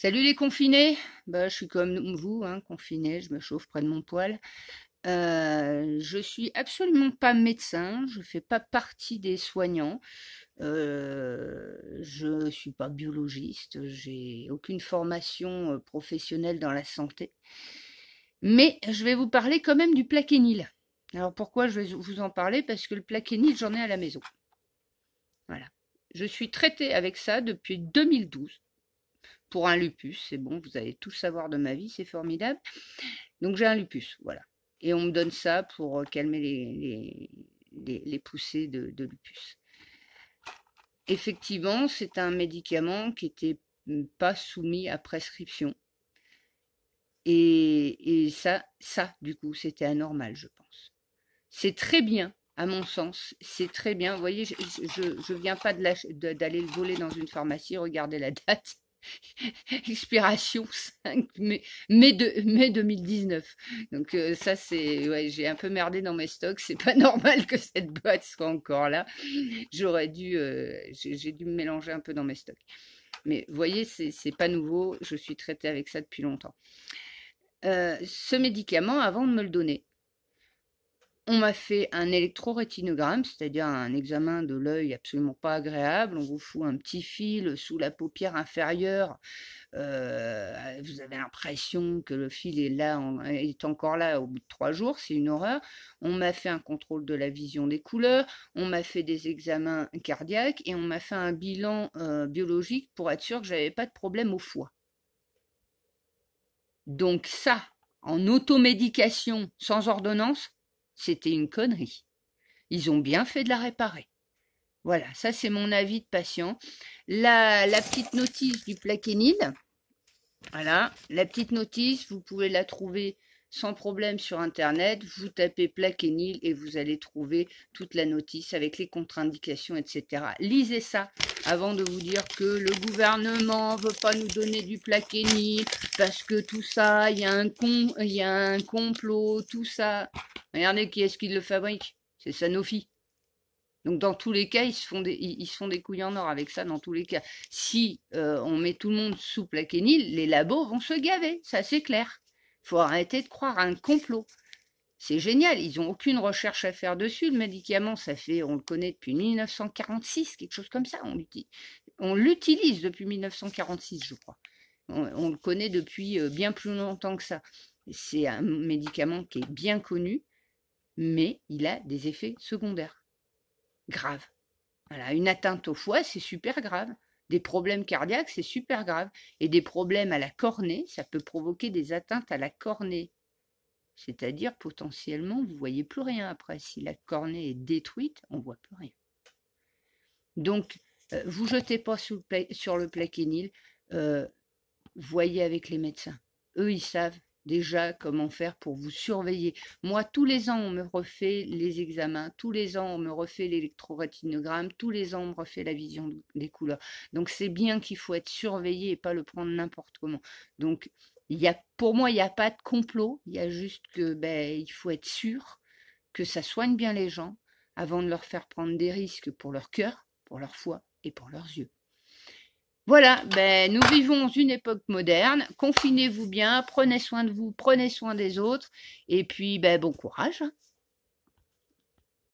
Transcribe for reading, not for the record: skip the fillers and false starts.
Salut les confinés. Je suis comme vous, hein, confinée, je me chauffe près de mon poêle. Je suis absolument pas médecin, je fais pas partie des soignants. Je suis pas biologiste, j'ai aucune formation professionnelle dans la santé. Mais je vais vous parler quand même du plaquenil. Alors pourquoi je vais vous en parler? Parce que le plaquenil, j'en ai à la maison. Voilà. Je suis traitée avec ça depuis 2012 pour un lupus. C'est bon, vous allez tout savoir de ma vie, c'est formidable. Donc j'ai un lupus, voilà. Et on me donne ça pour calmer les poussées de lupus. Effectivement, c'est un médicament qui était pas soumis à prescription. Et ça, du coup, c'était anormal, je pense. C'est très bien, à mon sens, c'est très bien. Vous voyez, je viens pas d'aller le voler dans une pharmacie, regardez la date. Expiration 5 mai 2019. Donc ça c'est ouais, j'ai un peu merdé dans mes stocks, c'est pas normal que cette boîte soit encore là. J'aurais dû j'ai dû me mélanger un peu dans mes stocks. Mais vous voyez, c'est pas nouveau, je suis traitée avec ça depuis longtemps. Ce médicament, avant de me le donner, on m'a fait un électrorétinogramme, c'est-à-dire un examen de l'œil absolument pas agréable. On vous fout un petit fil sous la paupière inférieure. Vous avez l'impression que le fil est là, est encore là au bout de 3 jours. C'est une horreur. On m'a fait un contrôle de la vision des couleurs. On m'a fait des examens cardiaques et on m'a fait un bilan biologique pour être sûr que j'avais pas de problème au foie. Donc ça, en automédication sans ordonnance, c'était une connerie. Ils ont bien fait de la réparer. Voilà, ça c'est mon avis de patient. La petite notice du plaquenil, voilà, la petite notice, vous pouvez la trouver sans problème sur Internet. Vous tapez plaquenil et vous allez trouver toute la notice avec les contre-indications, etc. Lisez ça avant de vous dire que le gouvernement veut pas nous donner du plaquenil parce que tout ça, il y a un complot, tout ça. Regardez qui est-ce qui le fabrique. C'est Sanofi. Donc dans tous les cas, ils se font des couilles en or avec ça, dans tous les cas. Si on met tout le monde sous plaquenil, les labos vont se gaver, ça c'est clair. Faut arrêter de croire à un complot. C'est génial, ils n'ont aucune recherche à faire dessus. Le médicament, ça fait, on le connaît depuis 1946, quelque chose comme ça. On l'utilise depuis 1946, je crois. On le connaît depuis bien plus longtemps que ça. C'est un médicament qui est bien connu, mais il a des effets secondaires graves. Voilà, une atteinte au foie, c'est super grave. Des problèmes cardiaques, c'est super grave. Et des problèmes à la cornée, ça peut provoquer des atteintes à la cornée. C'est-à-dire, potentiellement, vous ne voyez plus rien après. Si la cornée est détruite, on ne voit plus rien. Donc, vous jetez pas sur le plaquenil. Voyez avec les médecins. Eux, ils savent déjà comment faire pour vous surveiller. Moi, tous les ans, on me refait les examens, tous les ans, on me refait l'électrorétinogramme, tous les ans, on me refait la vision des couleurs. Donc, c'est bien qu'il faut être surveillé et pas le prendre n'importe comment. Donc, pour moi, il n'y a pas de complot, il y a juste que il faut être sûr que ça soigne bien les gens avant de leur faire prendre des risques pour leur cœur, pour leur foie et pour leurs yeux. Voilà, nous vivons une époque moderne. Confinez-vous bien, prenez soin de vous, prenez soin des autres. Et puis, bon courage.